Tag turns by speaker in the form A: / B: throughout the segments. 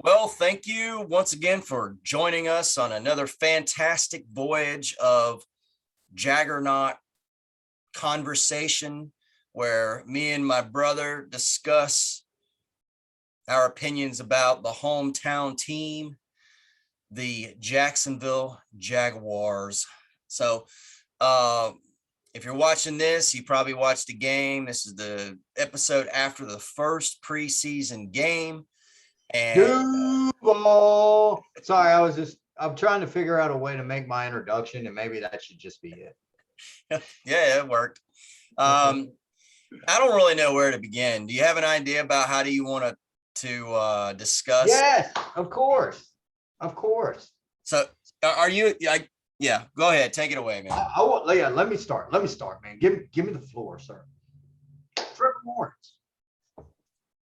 A: Well, thank you once again for joining us on another fantastic voyage of Jaggernaut conversation where me and my brother discuss our opinions about the hometown team, the Jacksonville Jaguars. So, uh, if you're watching this, you probably watched a game. This is the episode after the first preseason game. And
B: Duval. Sorry, I'm trying to figure out a way to make my introduction, and maybe that should just be it.
A: yeah, it worked. I don't really know where to begin. Do you have an idea about how do you want to discuss?
B: Yes, of course. Of course.
A: So are you like, yeah, go ahead. Take it away, man.
B: I want, yeah, let me start, man. Give me the floor, sir. Trevor Lawrence.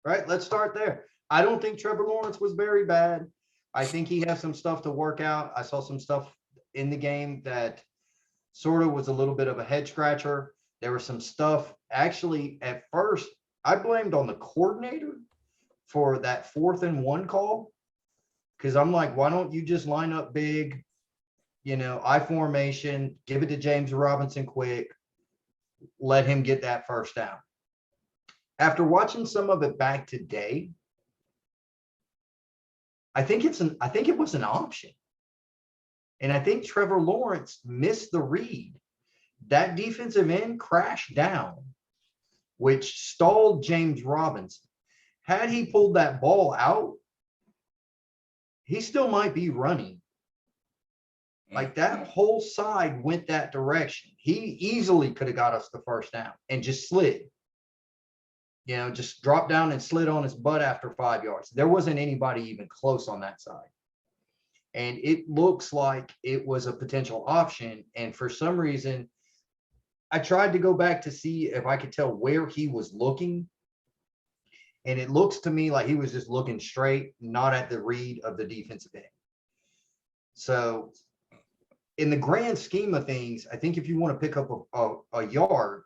B: Right? Let's start there. I don't think Trevor Lawrence was very bad. I think he has some stuff to work out. I saw some stuff in the game that sort of was a little bit of a head scratcher. There was some stuff actually at first I blamed on the coordinator for that 4th and 1 call. Because I'm like, why don't you just line up big, I formation, give it to James Robinson quick, let him get that first down. After watching some of it back today, I think it was an option. And I think Trevor Lawrence missed the read. That defensive end crashed down, which stalled James Robinson. Had he pulled that ball out, he still might be running. Like that whole side went that direction. He easily could have got us the first down and just slid. Just dropped down and slid on his butt after 5 yards. There wasn't anybody even close on that side. And it looks like it was a potential option. And for some reason, I tried to go back to see if I could tell where he was looking. And it looks to me like he was just looking straight, not at the read of the defensive end. So in the grand scheme of things, I think if you want to pick up a yard,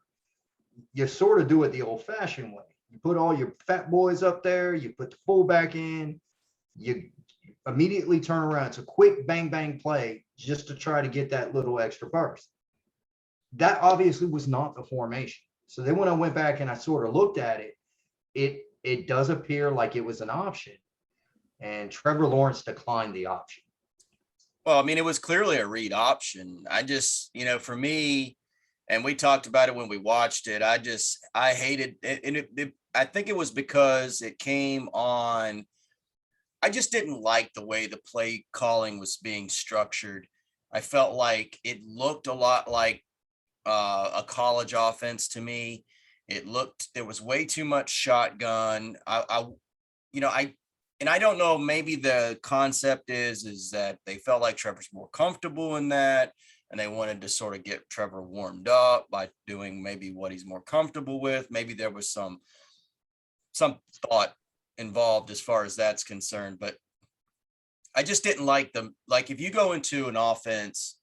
B: you sort of do it the old-fashioned way. You put all your fat boys up there, you put the fullback in, you immediately turn around. It's a quick bang play just to try to get that little extra burst. That obviously was not the formation. So then when I went back and I sort of looked at it, it does appear like it was an option. And Trevor Lawrence declined the option.
A: Well, I mean, it was clearly a read option. I just, for me, and we talked about it when we watched it, I hated it. And I think it was because it came on. I just didn't like the way the play calling was being structured. I felt like it looked a lot like a college offense to me. There was way too much shotgun. I don't know, maybe the concept is that they felt like Trevor's more comfortable in that, and they wanted to sort of get Trevor warmed up by doing maybe what he's more comfortable with. Maybe there was some thought involved as far as that's concerned, but I just didn't like them. Like if you go into an offense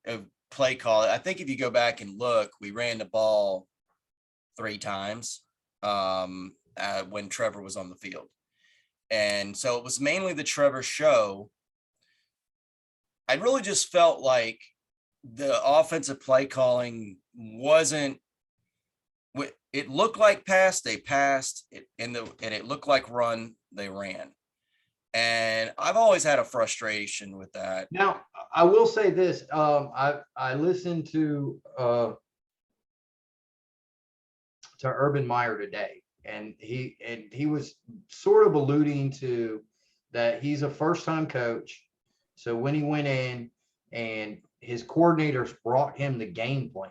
A: of play call, I think if you go back and look, we ran the ball 3 times when Trevor was on the field. And so it was mainly the Trevor show. I really just felt like the offensive play calling wasn't, it looked like pass, they passed, and it looked like run, they ran. And I've always had a frustration with that.
B: Now, I will say this. I listened to Urban Meyer today, and he was sort of alluding to that he's a first-time coach. So when he went in and his coordinators brought him the game plan,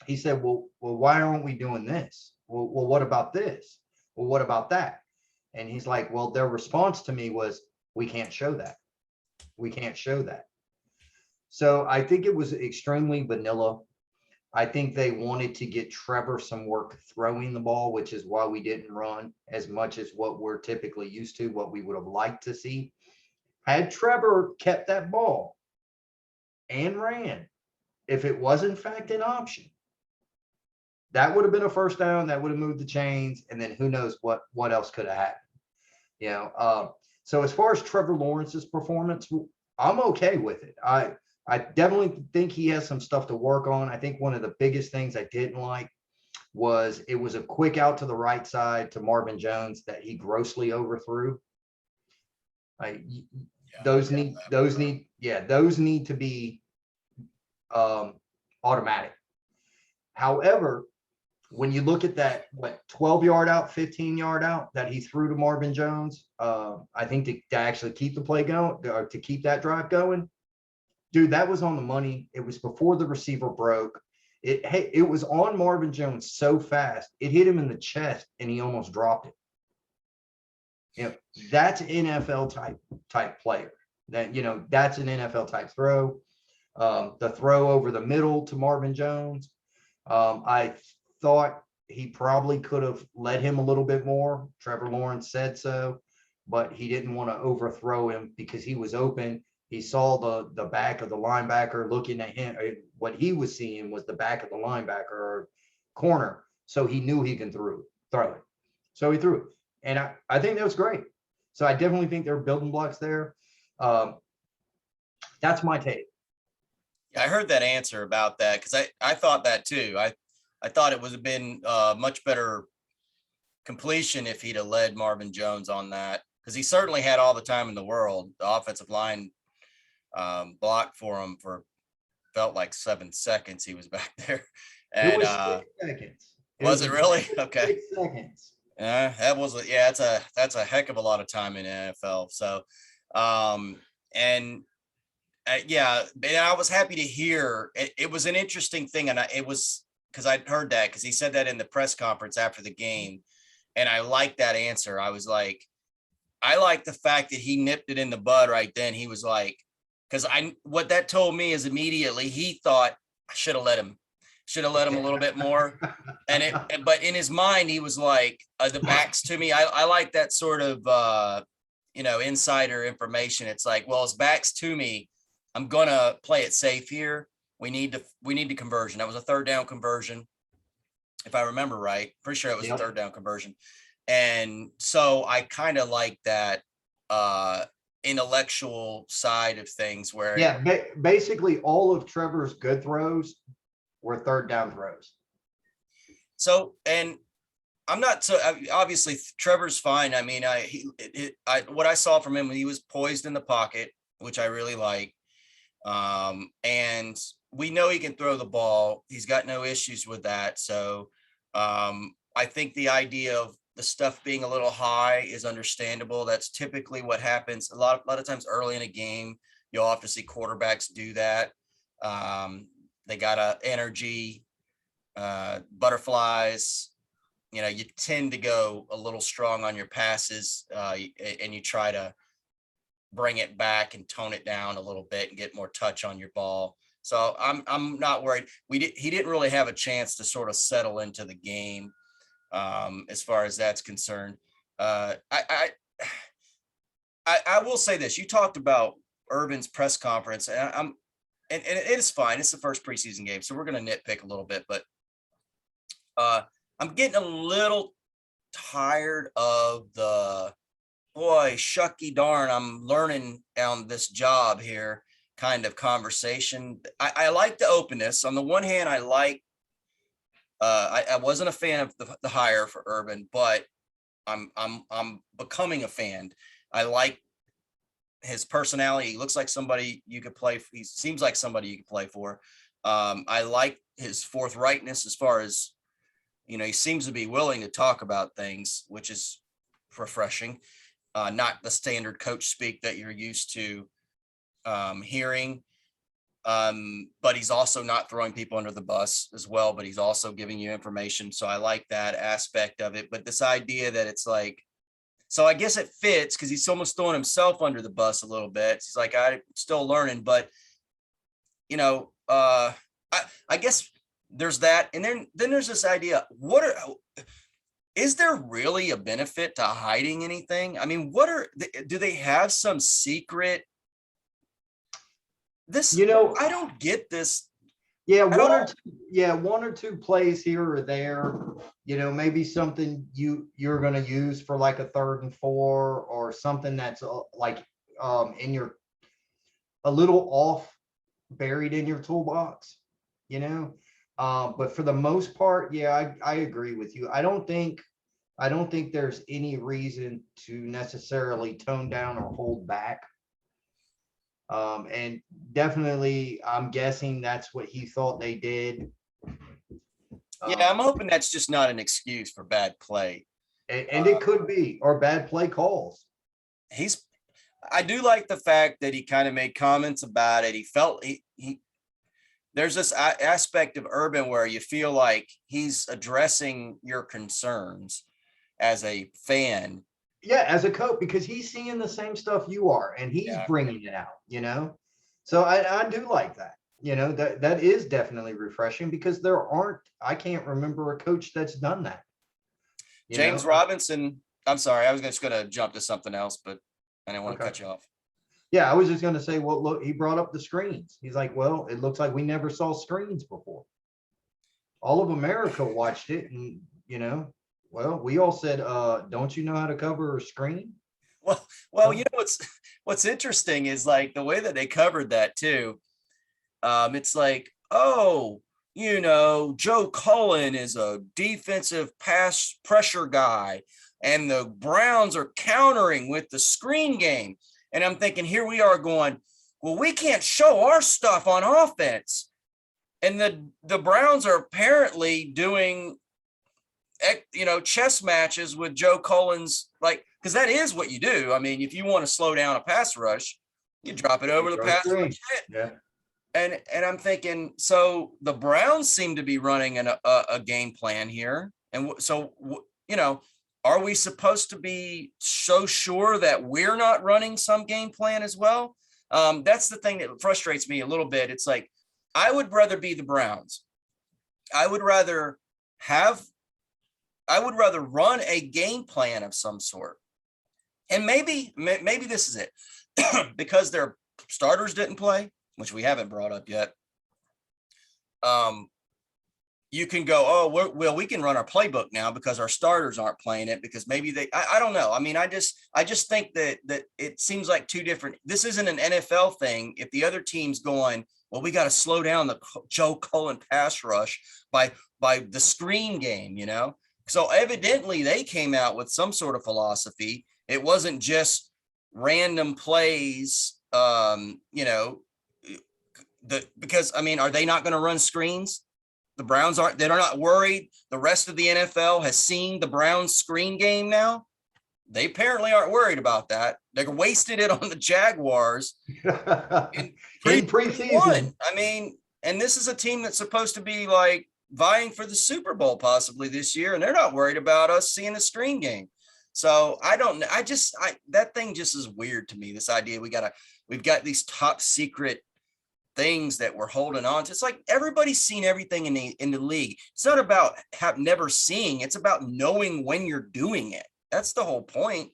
B: he said, well, why aren't we doing this? Well, what about this? Well, what about that? And he's like, well, their response to me was, we can't show that. We can't show that. So I think it was extremely vanilla. I think they wanted to get Trevor some work throwing the ball, which is why we didn't run as much as what we're typically used to, what we would have liked to see. Had Trevor kept that ball and ran, if it was in fact an option, that would have been a first down. That would have moved the chains. And then who knows what else could have happened. You know, so as far as Trevor Lawrence's performance, I'm okay with it. I definitely think he has some stuff to work on. I think one of the biggest things I didn't like was it was a quick out to the right side to Marvin Jones that he grossly overthrew. Like those need to be automatic. However, when you look at that, 12-yard out, 15-yard out that he threw to Marvin Jones, I think to actually keep the play going, or to keep that drive going, dude, that was on the money. It was before the receiver broke. It was on Marvin Jones so fast, it hit him in the chest and he almost dropped it. You know, that's NFL type player. That's an NFL type throw. The throw over the middle to Marvin Jones. I thought he probably could have led him a little bit more. Trevor Lawrence said so, but he didn't want to overthrow him because he was open. He saw the back of the linebacker looking at him. What he was seeing was the back of the linebacker or corner. So he knew he can throw it. So he threw it. And I think that was great. So I definitely think there are building blocks there. That's my take.
A: Yeah, I heard that answer about that because I thought that too. I thought it would have been much better completion if he'd have led Marvin Jones on that, because he certainly had all the time in the world. The offensive line blocked for him for felt like 7 seconds. He was back there. And
B: it was 6 seconds.
A: Was it really? Okay.
B: 6 seconds.
A: That's a heck of a lot of time in the NFL. So, and I was happy to hear it was an interesting thing. And it was because I'd heard that because he said that in the press conference after the game. And I liked that answer. I was like, I like the fact that he nipped it in the bud right then. He was like, because what that told me is immediately he thought I should have let him a little bit more. But in his mind, he was like, the back's to me. I like that sort of, insider information. It's like, well, his back's to me. I'm going to play it safe here. We need the conversion. That was a third down conversion, if I remember right. Pretty sure it was a third down conversion. And so I kind of like that intellectual side of things where.
B: Basically all of Trevor's good throws were third down throws.
A: So, and I'm not so obviously Trevor's fine. I mean, what I saw from him, he was poised in the pocket, which I really like. And we know he can throw the ball. He's got no issues with that. So, I think the idea of the stuff being a little high is understandable. That's typically what happens a lot of times early in a game. You'll often see quarterbacks do that. They got a energy, butterflies. You tend to go a little strong on your passes, and you try to bring it back and tone it down a little bit and get more touch on your ball. So I'm not worried. He didn't really have a chance to sort of settle into the game, as far as that's concerned. I will say this. You talked about Urban's press conference, and and it is fine. It's the first preseason game, so we're going to nitpick a little bit, but I'm getting a little tired of the boy, shucky darn, I'm learning on this job here kind of conversation. I like the openness. On the one hand, I like, I wasn't a fan of the hire for Urban, but I'm becoming a fan. I like his personality. He looks like somebody you could play. He seems like somebody you could play for. I like his forthrightness as far as, he seems to be willing to talk about things, which is refreshing. Not the standard coach speak that you're used to hearing. But he's also not throwing people under the bus as well, but he's also giving you information. So I like that aspect of it. But this idea that it's like, so I guess it fits because he's almost throwing himself under the bus a little bit. He's like, I'm still learning, but I guess there's that. And then there's this idea, is there really a benefit to hiding anything? I mean, do they have some secret? I don't get this.
B: Yeah,
A: at all.
B: one or two plays here or there, maybe something you're going to use for like a 3rd and 4, or something that's like in your a little off, buried in your toolbox, you know. But for the most part, yeah, I agree with you. I don't think there's any reason to necessarily tone down or hold back. And definitely, I'm guessing that's what he thought they did.
A: Yeah, I'm
B: Um,
A: hoping that's just not an excuse for bad play.
B: and
A: Uh,
B: it could be, or bad play calls.
A: he's I do like the fact that he kind of made comments about it. He felt he there's this aspect of Urban where you feel like he's addressing your concerns as a fan.
B: Yeah, as a coach, because he's seeing the same stuff you are, and he's
A: Yeah.
B: bringing it out. So I do like that. That is definitely refreshing, because I can't remember a coach that's done that. You
A: James
B: know,
A: Robinson, I'm sorry, I was just going to jump to something else, but I didn't want to
B: okay.
A: cut you off.
B: Yeah, I was just going to say, well, look, he brought up the screens. He's like, well, it looks like we never saw screens before. All of America watched it, and well, we all said, don't you know how to cover a screen?
A: Well,
B: So,
A: what's interesting is like the way that they covered that too. It's like, oh, Joe Cullen is a defensive pass pressure guy, and the Browns are countering with the screen game. And I'm thinking, here we are going, well, we can't show our stuff on offense. And the Browns are apparently doing, chess matches with Joe Cullen's, like, because that is what you do. I mean, if you want to slow down a pass rush, you drop it over the
B: throw
A: pass
B: screen.
A: rush hit.
B: Yeah.
A: And I'm thinking, so the Browns seem to be running a game plan here. And so, are we supposed to be so sure that we're not running some game plan as well? That's the thing that frustrates me a little bit. It's like, I would rather be the Browns. I would rather have, I would rather run a game plan of some sort. And maybe this is it because their starters didn't play, which we haven't brought up yet. You can go, oh, well, we can run our playbook now because our starters aren't playing it, because maybe I don't know. I mean, I just think that it seems like two different, this isn't an NFL thing. If the other team's going, well, we got to slow down the Joe Cullen pass rush by the screen game, So evidently they came out with some sort of philosophy. It wasn't just random plays, because I mean, are they not going to run screens? The Browns they're not worried. The rest of the NFL has seen the Browns screen game now. They apparently aren't worried about that. They're wasted it on the Jaguars in
B: preseason.
A: I mean, and this is a team that's supposed to be like vying for the Super Bowl possibly this year, and they're not worried about us seeing the screen game. So I don't know. That thing just is weird to me. This idea we've got these top secret things that we're holding on to. It's like everybody's seen everything in the league. It's not about never seeing. It's about knowing when you're doing it. That's the whole point.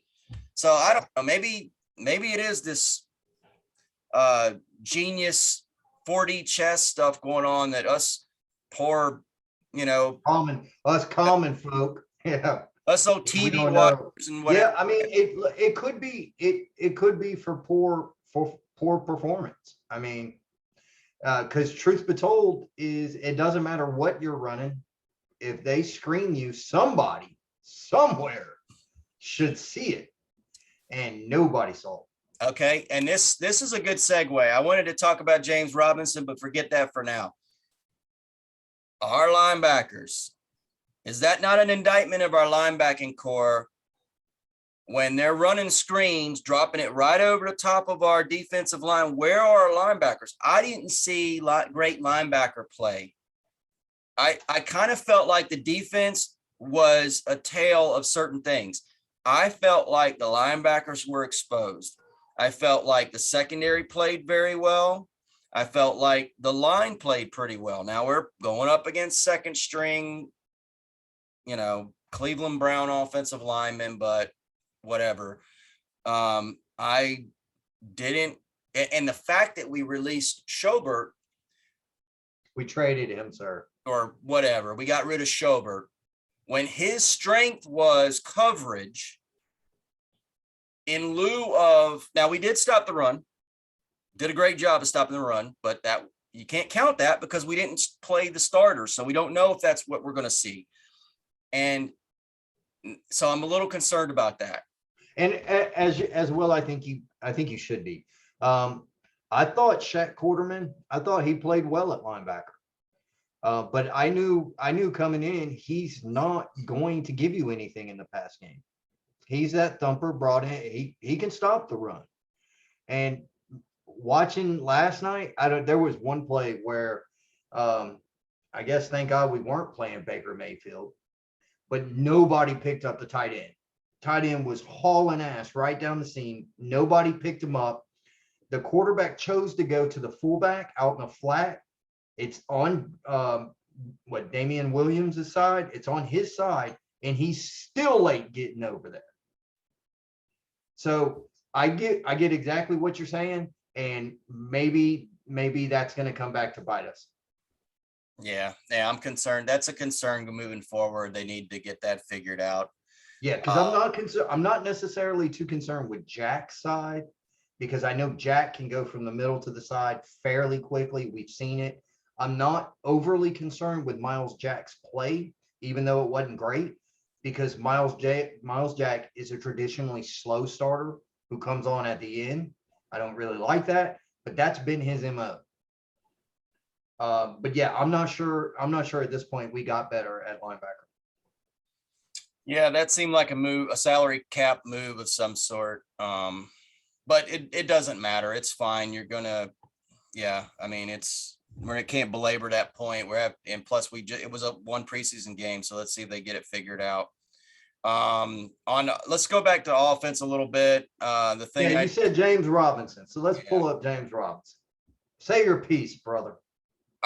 A: So I don't know. Maybe it is this genius 4D chess stuff going on that us poor,
B: Common folk. Yeah.
A: us old
B: We
A: TV
B: don't know.
A: watchers and whatever.
B: Yeah, I mean, it could be for poor performance. I mean, because truth be told, is it doesn't matter what you're running. If they screen you, somebody somewhere should see it, and nobody saw it.
A: Okay, and this is a good segue. I wanted to talk about James Robinson, but forget that for now. Our linebackers. Is that not an indictment of our linebacking core when they're running screens, dropping it right over the top of our defensive line? Where are our linebackers? I didn't see great linebacker play. I kind of felt like the defense was a tale of certain things. I felt like the linebackers were exposed. I felt like the secondary played very well. I felt like the line played pretty well. Now we're going up against second string, Cleveland Brown offensive linemen, but whatever. I didn't, and the fact that we released Schobert
B: We traded him, sir.
A: or whatever. We got rid of Schobert. When his strength was coverage, in lieu of, now we did stop the run, did a great job of stopping the run, but that you can't count that because we didn't play the starters. So we don't know if that's what we're going to see. And so I'm a little concerned about that.
B: And as well, I think you should be. I thought Shaq Quarterman, I thought he played well at linebacker. But I knew coming in, he's not going to give you anything in the pass game. He's that thumper brought in. He can stop the run. And watching last night, there was one play where I guess thank God we weren't playing Baker Mayfield, but nobody picked up the tight end. Tight end was hauling ass right down the seam. Nobody picked him up. The quarterback chose to go to the fullback out in the flat. It's on Damian Williams' side. It's on his side, and he's still late getting over there. So I get exactly what you're saying, and maybe that's going to come back to bite us.
A: Yeah, I'm concerned. That's a concern moving forward. They need to get that figured out.
B: Yeah, because I'm not necessarily too concerned with Jack's side, because I know Jack can go from the middle to the side fairly quickly. We've seen it. I'm not overly concerned with Miles Jack's play, even though it wasn't great, because Miles Jack is a traditionally slow starter who comes on at the end. I don't really like that, but that's been his MO. But yeah, I'm not sure at this point we got better at linebacker.
A: Yeah, that seemed like a salary cap move of some sort. But it doesn't matter. It's fine. You're gonna, yeah. I mean, we can't belabor that point. And plus it was a one preseason game, so let's see if they get it figured out. Let's go back to offense a little bit. The thing
B: you said James Robinson, so let's pull up James Robinson. Say your piece, brother.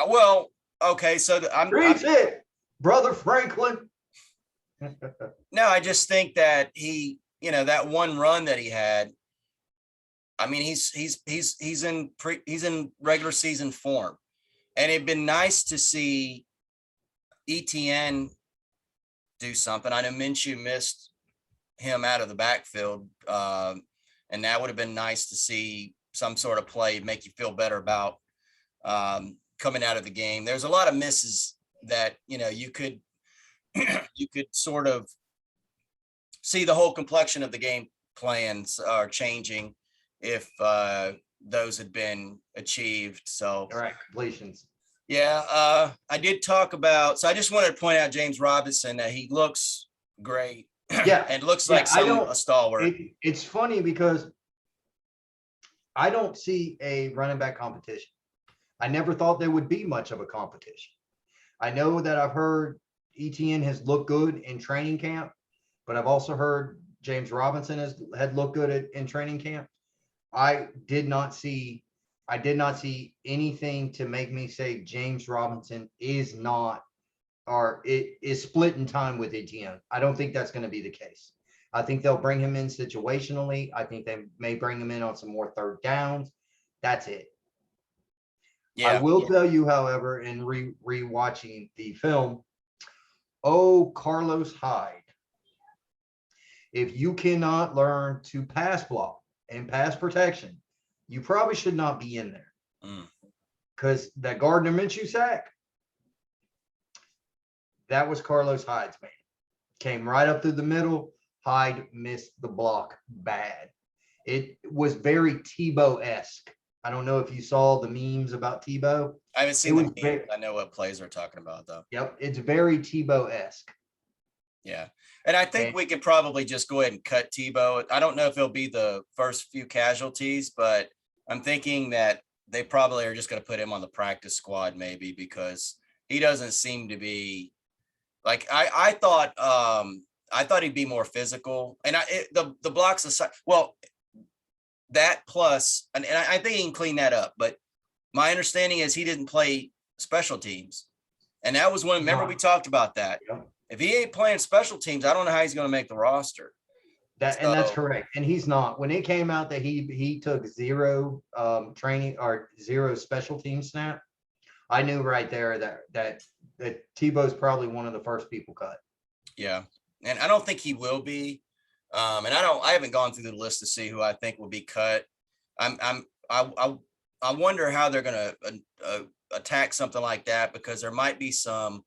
A: Well, okay, so
B: Preach it, brother Franklin.
A: No, I just think that he, that one run that he had. I mean, he's in regular season form, and it'd been nice to see ETN do something. I know Minshew missed him out of the backfield, and that would have been nice to see some sort of play make you feel better about coming out of the game. There's a lot of misses that you could sort of see the whole complexion of the game plans are changing if those had been achieved. So
B: all right, completions.
A: Yeah, I did talk about, so I just wanted to point out James Robinson, that he looks great.
B: Yeah.
A: And looks like a stalwart.
B: It's funny because I don't see a running back competition. I never thought there would be much of a competition. I know that I've heard ETN has looked good in training camp, but I've also heard James Robinson had looked good in training camp. I did not see anything to make me say James Robinson is not, or it is splitting time with ETN. I don't think that's going to be the case. I think they'll bring him in situationally. I think they may bring him in on some more third downs. That's it. Yeah. I will tell you, however, in rewatching the film, Carlos Hyde, if you cannot learn to pass block and pass protection, you probably should not be in there. Because that Gardner Minshew sack, that was Carlos Hyde's man. Came right up through the middle. Hyde missed the block bad. It was very Tebow-esque. I don't know if you saw the memes about Tebow.
A: I haven't seen the memes. I know what plays we're talking about, though.
B: Yep, it's very Tebow-esque.
A: Yeah, and I think we could probably just go ahead and cut Tebow. I don't know if it'll be the first few casualties, but I'm thinking that they probably are just going to put him on the practice squad, maybe, because he doesn't seem to be like I thought he'd be more physical, and the blocks aside. Well, that plus, and I think he can clean that up. But my understanding is he didn't play special teams, and that was one. Remember, we talked about that.
B: Yep.
A: If he ain't playing special teams, I don't know how he's going to make the roster.
B: And that's correct. And he's not. When it came out that he took zero training or zero special team snap, I knew right there that Tebow's probably one of the first people cut.
A: Yeah. And I don't think he will be. And I haven't gone through the list to see who I think will be cut. I wonder how they're going to attack something like that, because there might be some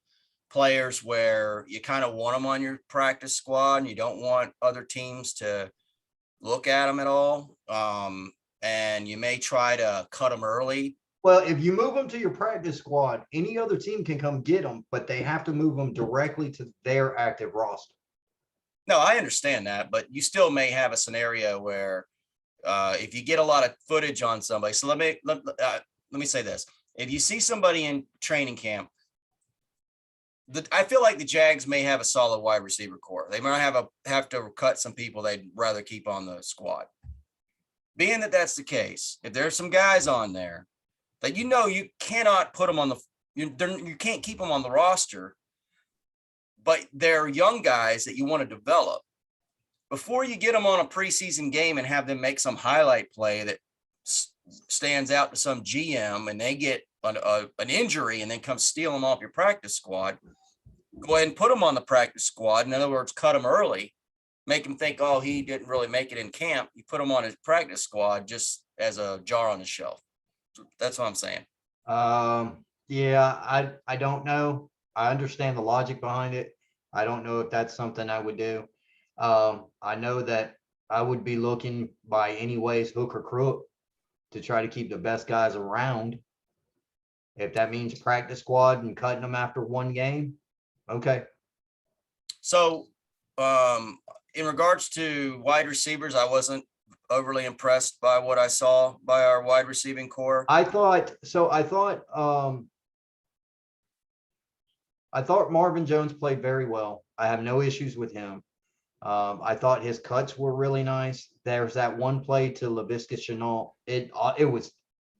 A: players where you kind of want them on your practice squad and you don't want other teams to look at them at all. And you may try to cut them early.
B: Well, if you move them to your practice squad, any other team can come get them, but they have to move them directly to their active roster.
A: No, I understand that, but you still may have a scenario where if you get a lot of footage on somebody. So let me say this: if you see somebody in training camp, I feel like the Jags may have a solid wide receiver core. They might have to cut some people they'd rather keep on the squad. Being that that's the case, if there's some guys on there that you cannot put them on you can't keep them on the roster, but they're young guys that you want to develop. Before you get them on a preseason game and have them make some highlight play that stands out to some GM and they get an injury and then come steal them off your practice squad, go ahead and put them on the practice squad. In other words, cut them early, make him think, oh, he didn't really make it in camp. You put him on his practice squad just as a jar on the shelf. That's what I'm saying.
B: Yeah, I don't know. I understand the logic behind it. I don't know if that's something I would do. I know that I would be looking by any ways, hook or crook, to try to keep the best guys around. If that means practice squad and cutting them after one game, okay.
A: So, in regards to wide receivers, I wasn't overly impressed by what I saw by our wide receiving core.
B: I thought Marvin Jones played very well. I have no issues with him. I thought his cuts were really nice. There's that one play to Laviska Shenault. It was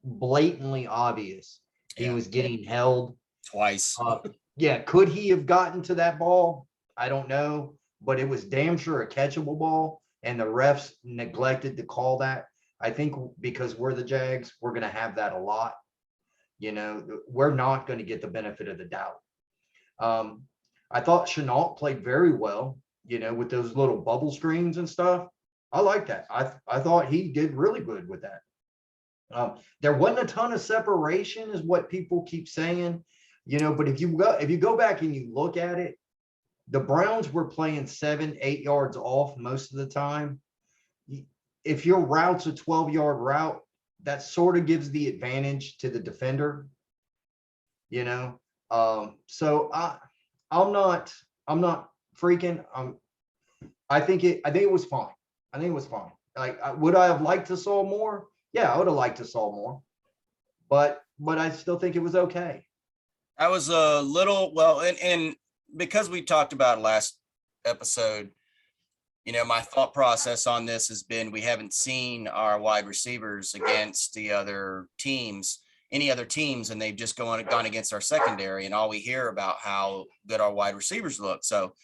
B: blatantly obvious he was getting held
A: twice.
B: Yeah, could he have gotten to that ball? I don't know, but it was damn sure a catchable ball, and the refs neglected to call that. I think because we're the Jags, we're going to have that a lot. We're not going to get the benefit of the doubt. I thought Shenault played very well, with those little bubble screens and stuff. I like that. I thought he did really good with that. There wasn't a ton of separation, is what people keep saying, but if you go back and you look at it, the Browns were playing 7-8 yards off most of the time. If your route's a 12-yard route, that sort of gives the advantage to the defender, so I'm not freaking. I think it was fine. I think it was fine. Like, would I have liked to saw more? Yeah, I would have liked to saw more, but I still think it was okay.
A: I was a little, well, and because we talked about last episode, my thought process on this has been, we haven't seen our wide receivers against any other teams, and they've just gone against our secondary, and all we hear about how good our wide receivers look. So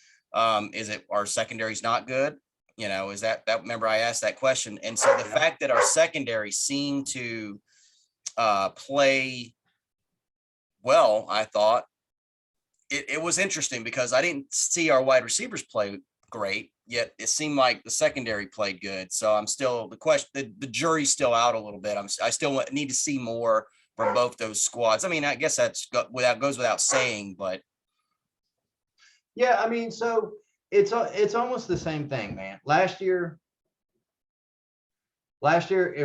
A: is it our secondary's not good? Is that remember I asked that question. And so the fact that our secondary seemed to play well, I thought it was interesting, because I didn't see our wide receivers play great, yet it seemed like the secondary played good. So I'm still, the jury's still out a little bit. I still need to see more from both those squads. I mean, I guess goes without saying, but
B: yeah, I mean, so it's almost the same thing, man. Last year it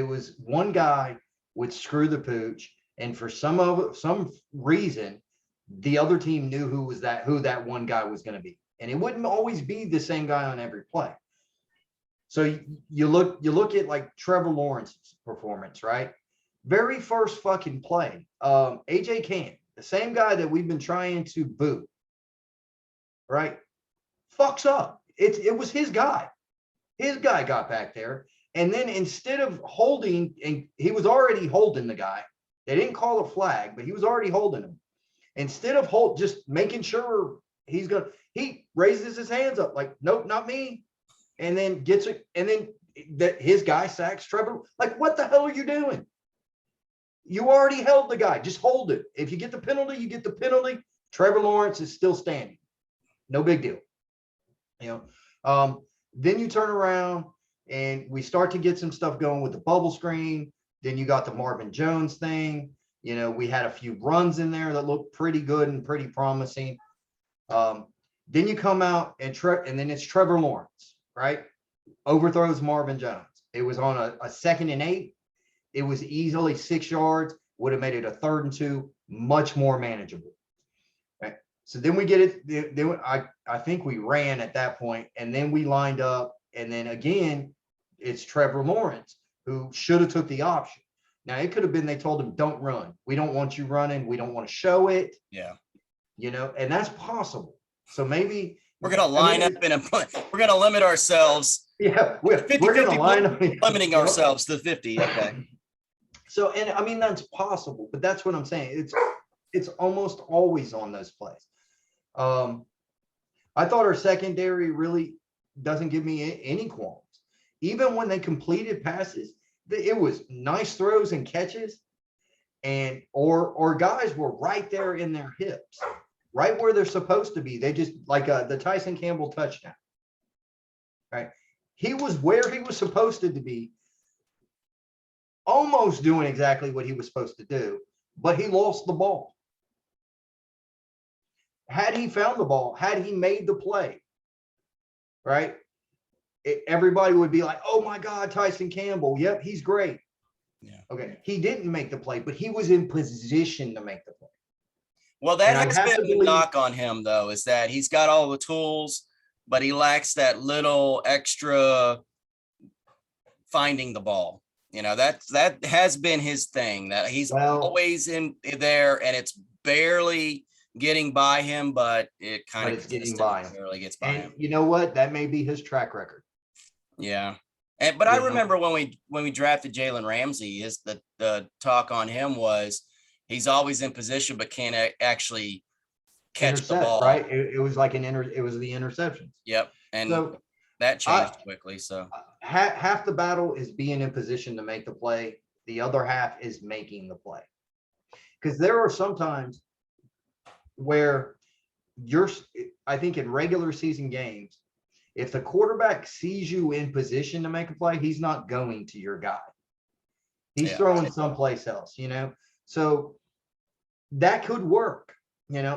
B: was one guy would screw the pooch, and for some reason the other team knew who that one guy was going to be, and it wouldn't always be the same guy on every play. So you look at like Trevor Lawrence's performance, right? Very first fucking play, AJ Cann, the same guy that we've been trying to boot, right? Fucks up. It was his guy. His guy got back there, and then instead of holding, and he was already holding the guy. They didn't call a flag, but he was already holding him. Instead of just making sure he raises his hands up like, nope, not me, and then gets it, and then his guy sacks Trevor. Like, what the hell are you doing? You already held the guy. Just hold it. If you get the penalty, you get the penalty. Trevor Lawrence is still standing. No big deal. Then you turn around and we start to get some stuff going with the bubble screen. Then you got the Marvin Jones thing. We had a few runs in there that looked pretty good and pretty promising. Then you come out and then it's Trevor Lawrence, right? Overthrows Marvin Jones. It was on a 2nd and 8. It was easily 6 yards, would have made it a 3rd and 2, much more manageable. Right? So then we get it. Then I think we ran at that point, and then we lined up, and then again, it's Trevor Lawrence who should have took the option. Now it could have been they told him, don't run. We don't want you running. We don't want to show it.
A: Yeah.
B: And that's possible. So maybe
A: we're going to line up we're going to limit ourselves.
B: Yeah. We're going to line up.
A: Limiting ourselves to 50. Okay.
B: So, and I mean, that's possible, but that's what I'm saying. It's almost always on those plays. I thought our secondary really doesn't give me any qualms. Even when they completed passes, it was nice throws and catches, and or guys were right there in their hips, right where they're supposed to be. They just like the Tyson Campbell touchdown, right? He was where he was supposed to be, almost doing exactly what he was supposed to do, but he lost the ball. Had he found the ball, had he made the play, right? Everybody would be like, oh my God, Tyson Campbell. Yep, he's great.
A: Yeah.
B: Okay. He didn't make the play, but he was in position to make the play.
A: Well, that has been the knock on him, though, is that he's got all the tools, but he lacks that little extra finding the ball. That has been his thing, that he's always in there, and it's barely getting by him, but it kind of
B: getting by him.
A: Barely gets by him.
B: You know what? That may be his track record.
A: Yeah. But I remember when we drafted Jalen Ramsey, the talk on him was he's always in position but can't actually catch the ball.
B: Right? It was like it was the interceptions.
A: Yep. And so that changed quickly. So
B: half the battle is being in position to make the play. The other half is making the play. Because there are some times where I think in regular season games, if the quarterback sees you in position to make a play, he's not going to your guy. He's throwing someplace else, So that could work, and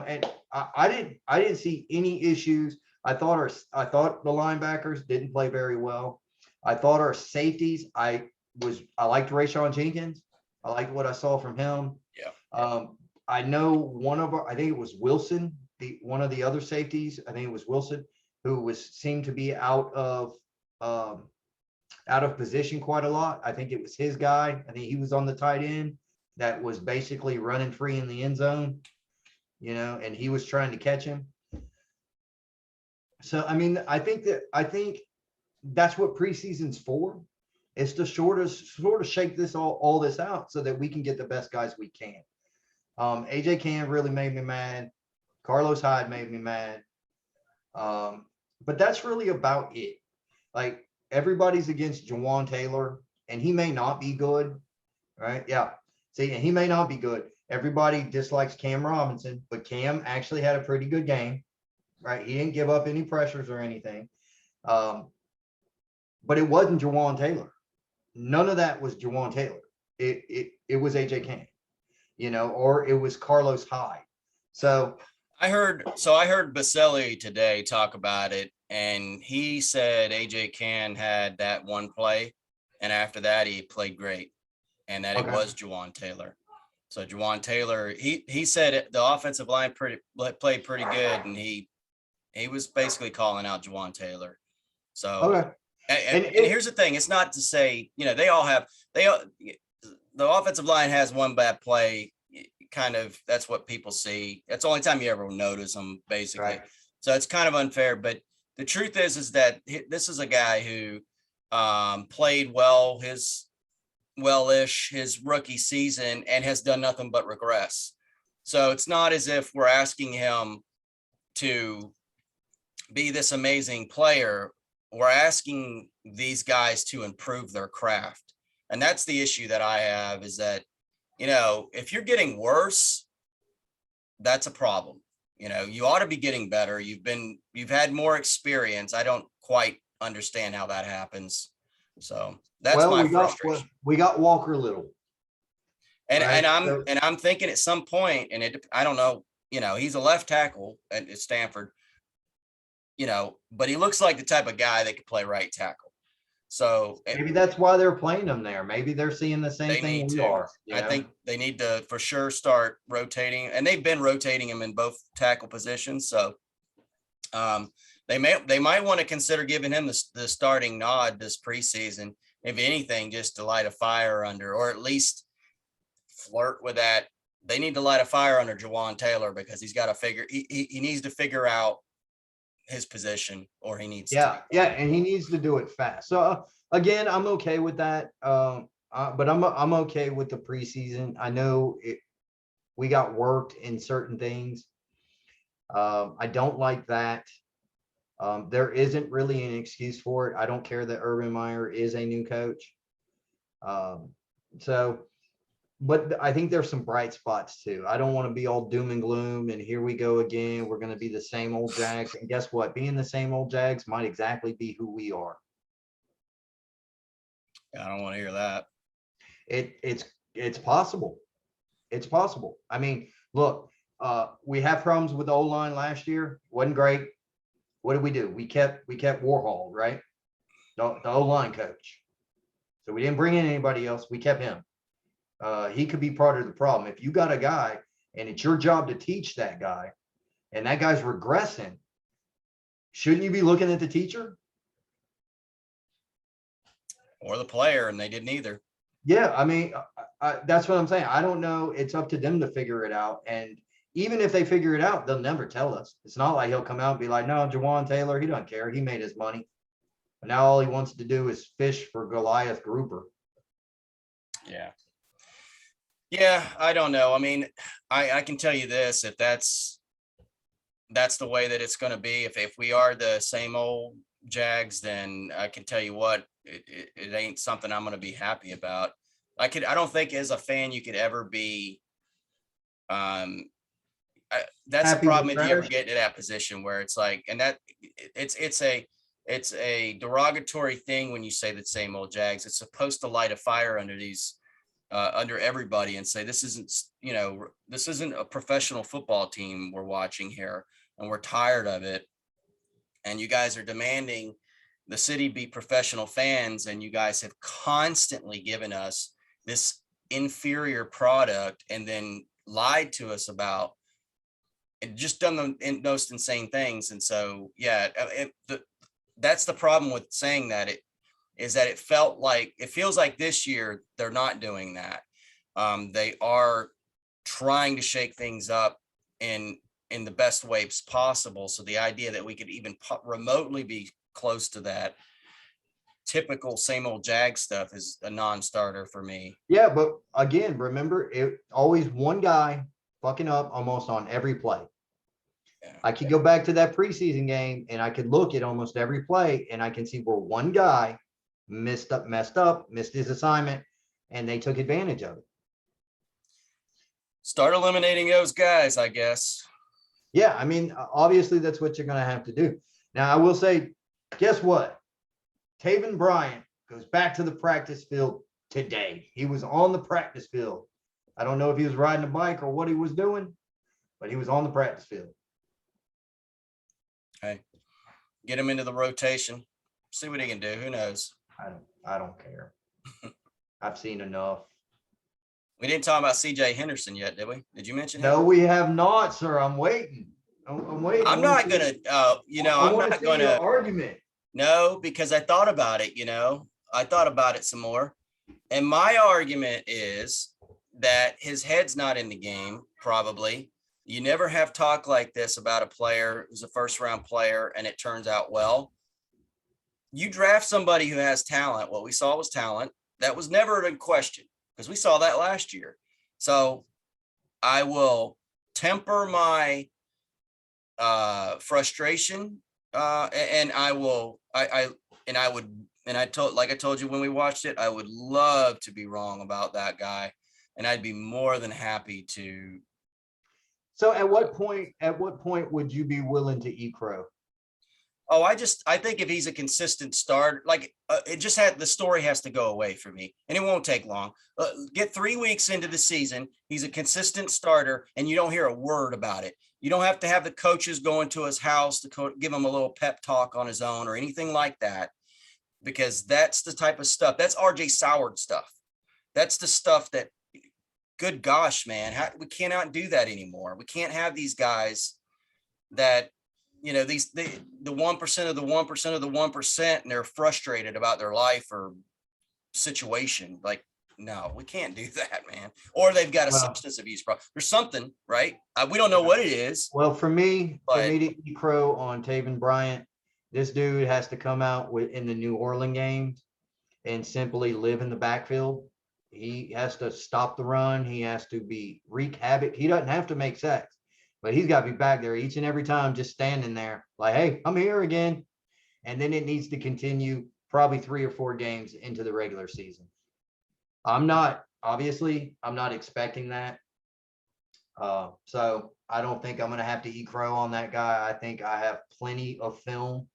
B: I didn't see any issues. I thought the linebackers didn't play very well. I thought our safeties, I liked Rayshon Jenkins. I liked what I saw from him.
A: Yeah.
B: I know I think it was Wilson, one of the other safeties. I think it was Wilson, who seemed to be out of position quite a lot. I think it was his guy. I think he was on the tight end that was basically running free in the end zone, and he was trying to catch him. So, I mean, I think that's what preseason's for, is to sort of shake all this out so that we can get the best guys we can. AJ Cann really made me mad. Carlos Hyde made me mad. But that's really about it. Like, everybody's against Jawan Taylor, and he may not be good, right? Yeah. See, and he may not be good. Everybody dislikes Cam Robinson, but Cam actually had a pretty good game, right? He didn't give up any pressures or anything. But it wasn't Jawan Taylor. None of that was Jawan Taylor. It was AJ Cann, or it was Carlos Hyde. So
A: I heard Baselli today talk about it, and he said AJ Cann had that one play, and after that he played great, and that it was Jawan Taylor. So Jawan Taylor, he said the offensive line played pretty good, and he was basically calling out Jawan Taylor. So and here's the thing: it's not to say the offensive line has one bad play. Kind of, that's what people see. That's the only time you ever notice them, basically. Right. So it's kind of unfair, but the truth is that this is a guy who played his rookie season and has done nothing but regress. So it's not as if we're asking him to be this amazing player. We're asking these guys to improve their craft. And that's the issue that I have, is that if you're getting worse, that's a problem. You ought to be getting better. You've had more experience. I don't quite understand how that happens. So that's
B: Well,
A: my frustration.
B: we got Walker Little,
A: And
B: right?
A: and I'm
B: So,
A: and I'm thinking at some point, I don't know, he's a left tackle at Stanford, but he looks like the type of guy that could play right tackle. So
B: maybe that's why they're playing him there. Maybe they're seeing the same
A: they
B: thing
A: need
B: we
A: to.
B: are.
A: I think they need to for sure start rotating, and they've been rotating him in both tackle positions. So um, they might want to consider giving him the starting nod this preseason, if anything, just to light a fire under, or at least flirt with that. They need to light a fire under Jawan Taylor, because he's got to he needs to figure out his position, or he needs to.
B: Yeah, and he needs to do it fast. So again, I'm okay with that. But I'm okay with the preseason. I know we got worked in certain things. I don't like that. There isn't really an excuse for it. I don't care that Urban Meyer is a new coach. Um, so, but I think there's some bright spots too. I don't want to be all doom and gloom and here we go again. We're going to be the same old Jags. And guess what? Being the same old Jags might exactly be who we are.
A: I don't want to hear that.
B: It's possible. It's possible. I mean, look, we have problems with the O-line last year. Wasn't great. What did we do? We kept Warhol, right? The O-line coach. So we didn't bring in anybody else. We kept him. He could be part of the problem. If you got a guy and it's your job to teach that guy and that guy's regressing, shouldn't you be looking at the teacher?
A: Or the player, and they didn't either.
B: Yeah, I mean, that's what I'm saying. I don't know. It's up to them to figure it out. And even if they figure it out, they'll never tell us. It's not like he'll come out and be like, no, Jawan Taylor, he doesn't care. He made his money. But now all he wants to do is fish for Goliath Grouper.
A: Yeah. Yeah, I don't know. I mean, I can tell you this, if that's the way that it's going to be, if we are the same old Jags, then I can tell you what, it ain't something I'm going to be happy about. I don't think as a fan you could ever be that's the problem if you ever get to that position where it's like, and that it's a derogatory thing when you say the same old Jags. It's supposed to light a fire under under everybody and say, this isn't a professional football team we're watching here, and we're tired of it. And you guys are demanding the city be professional fans, and you guys have constantly given us this inferior product and then lied to us about it, just done the most insane things. And so, yeah, that's the problem with saying that. It feels like this year they're not doing that. They are trying to shake things up in the best ways possible. So the idea that we could even remotely be close to that typical same old Jag stuff is a non-starter for me.
B: Yeah, but again, remember, it always one guy fucking up almost on every play. Yeah. I could go back to that preseason game and I could look at almost every play and I can see where one guy messed his assignment, and they took advantage of it.
A: Start eliminating those guys, I guess.
B: Yeah, I mean, obviously that's what you're going to have to do. Now, I will say, guess what? Taven Bryant goes back to the practice field today. He was on the practice field. I don't know if he was riding a bike or what he was doing, but he was on the practice field.
A: Hey, get him into the rotation. See what he can do. Who knows?
B: I don't care. I've seen enough.
A: We didn't talk about CJ Henderson yet, did we? Did you mention him?
B: No, we have not, sir. I'm waiting. I'm waiting.
A: I'm not going to, I'm not going to
B: argument.
A: No, because I thought about it, I thought about it some more. And my argument is that his head's not in the game, probably. You never have talk like this about a player who's a first-round player and it turns out well. You draft somebody who has talent. What we saw was talent. That was never in question, because we saw that last year. So I will temper my frustration, and I told you when we watched it, I would love to be wrong about that guy, and I'd be more than happy to.
B: So at what point would you be willing to eat crow?
A: Oh, I think if he's a consistent start, like the story has to go away for me, and it won't take long. Get 3 weeks into the season, he's a consistent starter, and you don't hear a word about it. You don't have to have the coaches going to his house to give him a little pep talk on his own or anything like that, because that's the type of stuff. That's RJ Soward stuff. That's the stuff that, good gosh, man, we cannot do that anymore. We can't have these guys that, the 1% of the 1% of the 1%, and they're frustrated about their life or situation. Like, no, we can't do that, man. Or they've got a substance abuse problem. There's something, right? We don't know what it is.
B: Well, for me to eat crow on Taven Bryant, this dude has to come out in the New Orleans games and simply live in the backfield. He has to stop the run. He has to wreak havoc. He doesn't have to make sacks, but he's got to be back there each and every time, just standing there like, hey, I'm here again. And then it needs to continue probably 3 or 4 games into the regular season. I'm not expecting that. So I don't think I'm going to have to eat crow on that guy. I think I have plenty of film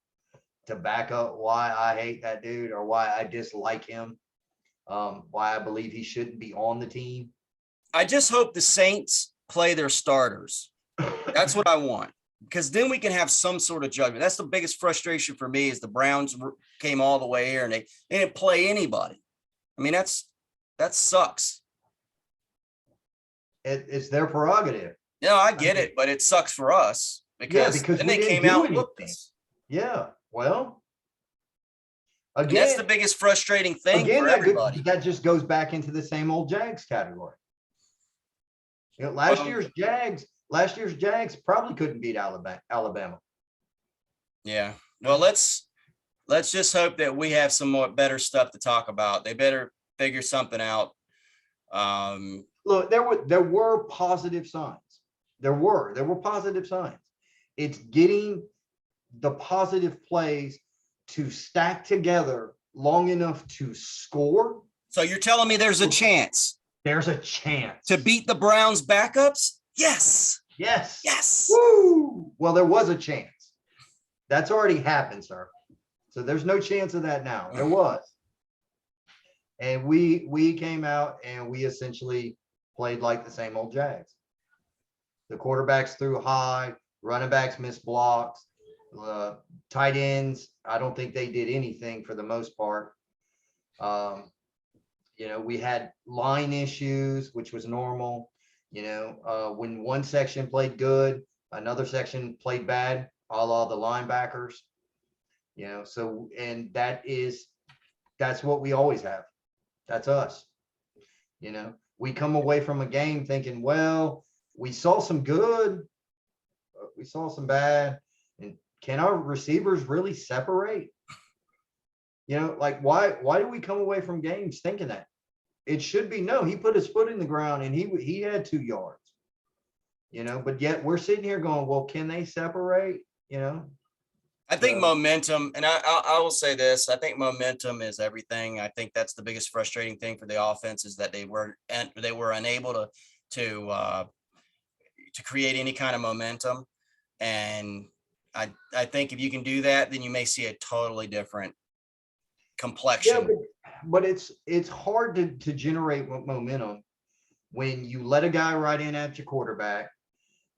B: to back up why I hate that dude or why I dislike him, why I believe he shouldn't be on the team.
A: I just hope the Saints play their starters. That's what I want, because then we can have some sort of judgment. That's the biggest frustration for me, is the Browns came all the way here and they didn't play anybody. I mean, that sucks.
B: It's their prerogative.
A: Yeah, I get it, but it sucks for us because then they came out and looked us.
B: Yeah, well, again,
A: and that's the biggest frustrating thing for everybody.
B: That just goes back into the same old Jags category. Last year's Jags probably couldn't beat Alabama.
A: Yeah. Well, let's just hope that we have some more better stuff to talk about. They better figure something out.
B: Look, there were positive signs. There were positive signs. It's getting the positive plays to stack together long enough to score.
A: So you're telling me there's a chance?
B: There's a chance
A: to beat the Browns backups? Yes.
B: Yes.
A: Yes.
B: Woo! Well, there was a chance. That's already happened, sir. So there's no chance of that now. There was. And we came out and we essentially played like the same old Jags. The quarterbacks threw high, running backs missed blocks, tight ends, I don't think they did anything for the most part. We had line issues, which was normal. When one section played good, another section played bad, a la the linebackers. So, and that's what we always have. That's us. We come away from a game thinking, well, we saw some good, we saw some bad, and can our receivers really separate? Why do we come away from games thinking that? It should be, no, he put his foot in the ground and he had 2 yards, but yet we're sitting here going, well, can they separate?
A: I think momentum, and I will say this, I think momentum is everything. I think that's the biggest frustrating thing for the offense, is that they were unable to create any kind of momentum. And I think if you can do that, then you may see a totally different complexion.
B: Yeah, but it's hard to generate momentum when you let a guy right in at your quarterback,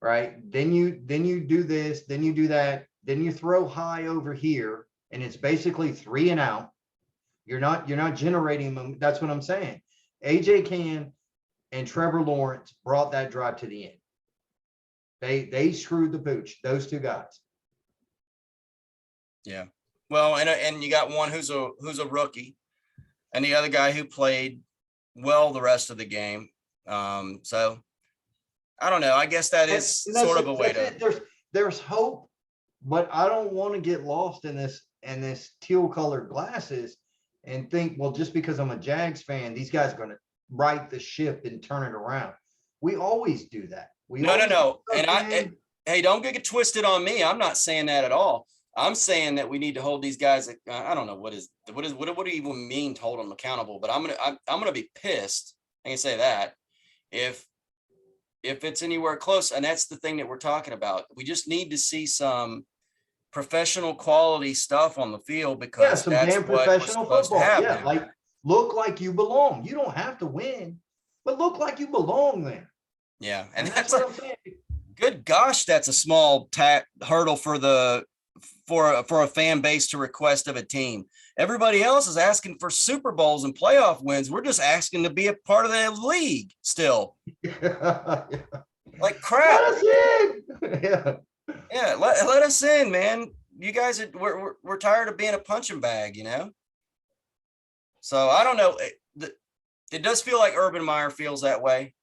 B: right? Then you do this, then you do that, then you throw high over here, and it's basically 3 and out. You're not generating them. That's what I'm saying. AJ Cann and Trevor Lawrence brought that drive to the end. They screwed the pooch, those 2 guys.
A: Yeah. Well, and you got one who's a rookie, and the other guy who played well the rest of the game. So I don't know. I guess that is sort of a way to.
B: There's hope, but I don't want to get lost in this teal colored glasses and think, well, just because I'm a Jags fan, these guys are going to right the ship and turn it around. We always do that.
A: No. And hey, don't get it twisted on me. I'm not saying that at all. I'm saying that we need to hold these guys. I don't know what do you even mean to hold them accountable, but I'm gonna be pissed. I can say that if it's anywhere close. And that's the thing that we're talking about. We just need to see some professional quality stuff on the field,
B: Yeah,
A: because
B: some
A: that's
B: damn
A: what we're
B: professional
A: supposed to
B: football.
A: have
B: Yeah,
A: now.
B: like look like you belong. You don't have to win, but look like you belong there.
A: Yeah,
B: And
A: and
B: that's
A: that's
B: what
A: a
B: I'm saying.
A: good gosh, that's a small hurdle for a fan base to request of a team. Everybody else is asking for Super Bowls and playoff wins. We're just asking to be a part of the league still.
B: Yeah.
A: Like crap.
B: Let us in. Yeah.
A: Yeah, let us in, man. You guys are we're tired of being a punching bag, you know. So I don't know. It does feel like Urban Meyer feels that way.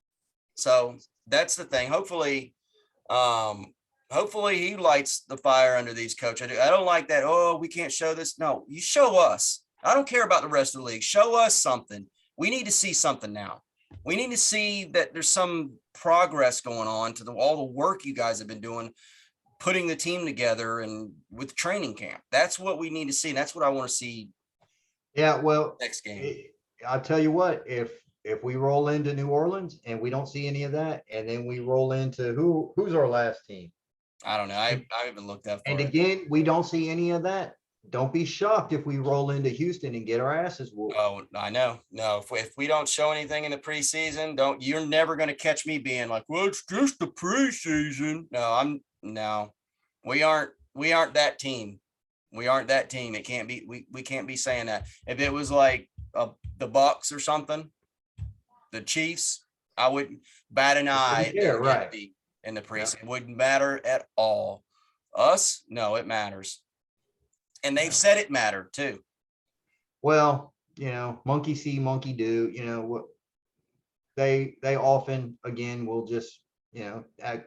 A: So that's the thing. Hopefully he lights the fire under these coaches. I don't like that. Oh, we can't show this. No, you show us. I don't care about the rest of the league. Show us something. We need to see something now. We need to see that there's some progress going on to all the work you guys have been doing, putting the team together and with training camp. That's what we need to see. And that's what I want to see.
B: Yeah, well,
A: Next game.
B: I'll tell you what, if we roll into New Orleans and we don't see any of that, and then we roll into who's our last team?
A: I don't know. I haven't looked that far.
B: And again, we don't see any of that. Don't be shocked if we roll into Houston and get our asses whooped.
A: Oh, I know. No, if we don't show anything in the preseason, you're never going to catch me being like, well, it's just the preseason. No, we aren't that team. We aren't that team. It can't be, we can't be saying that. If it was like the Bucks or something, the Chiefs, I wouldn't bat an eye.
B: Yeah, right.
A: In the preseason. It wouldn't matter at all. Us, no, it matters. And they've said it mattered too.
B: Well, monkey see, monkey do. What they often again will just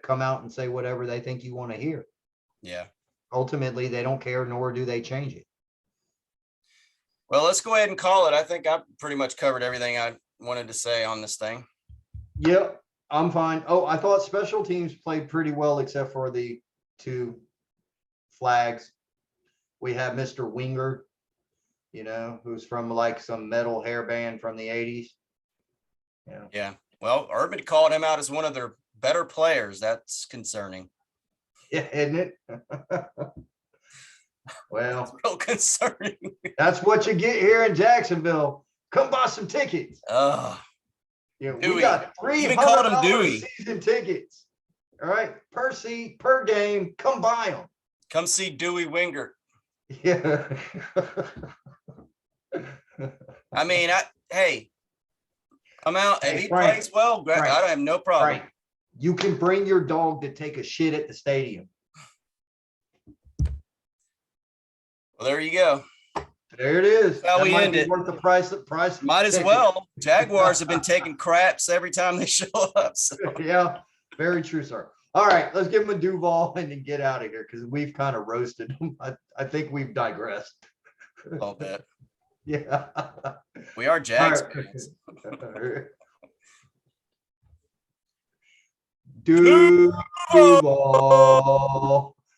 B: come out and say whatever they think you want to hear.
A: Yeah.
B: Ultimately, they don't care, nor do they change it.
A: Well, let's go ahead and call it. I think I pretty much covered everything I wanted to say on this thing.
B: Yep, I'm fine. Oh, I thought special teams played pretty well, except for the 2 flags. We have Mr. Winger, who's from like some metal hair band from the 80s.
A: Yeah. Well, Urban called him out as one of their better players. That's concerning.
B: Yeah, isn't it? Well,
A: it's real concerning.
B: That's what you get here in Jacksonville. Come buy some tickets.
A: Yeah,
B: we got $300 season tickets. All right, per seat, per game. Come buy them.
A: Come see Dewey Winger.
B: Yeah.
A: I mean, hey, come out. If he plays well, I don't have no problem.
B: Frank, you can bring your dog to take a shit at the stadium.
A: Well, there you go.
B: There it is.
A: That's how we end it.
B: Worth the price.
A: Might as well. Jaguars have been taking craps every time they show up. So.
B: Yeah, very true, sir. All right, let's give them a Duval and then get out of here because we've kind of roasted them. I think we've digressed.
A: A little bit.
B: Yeah.
A: We are Jags fans.
B: Duval.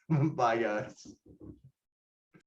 B: Bye, guys.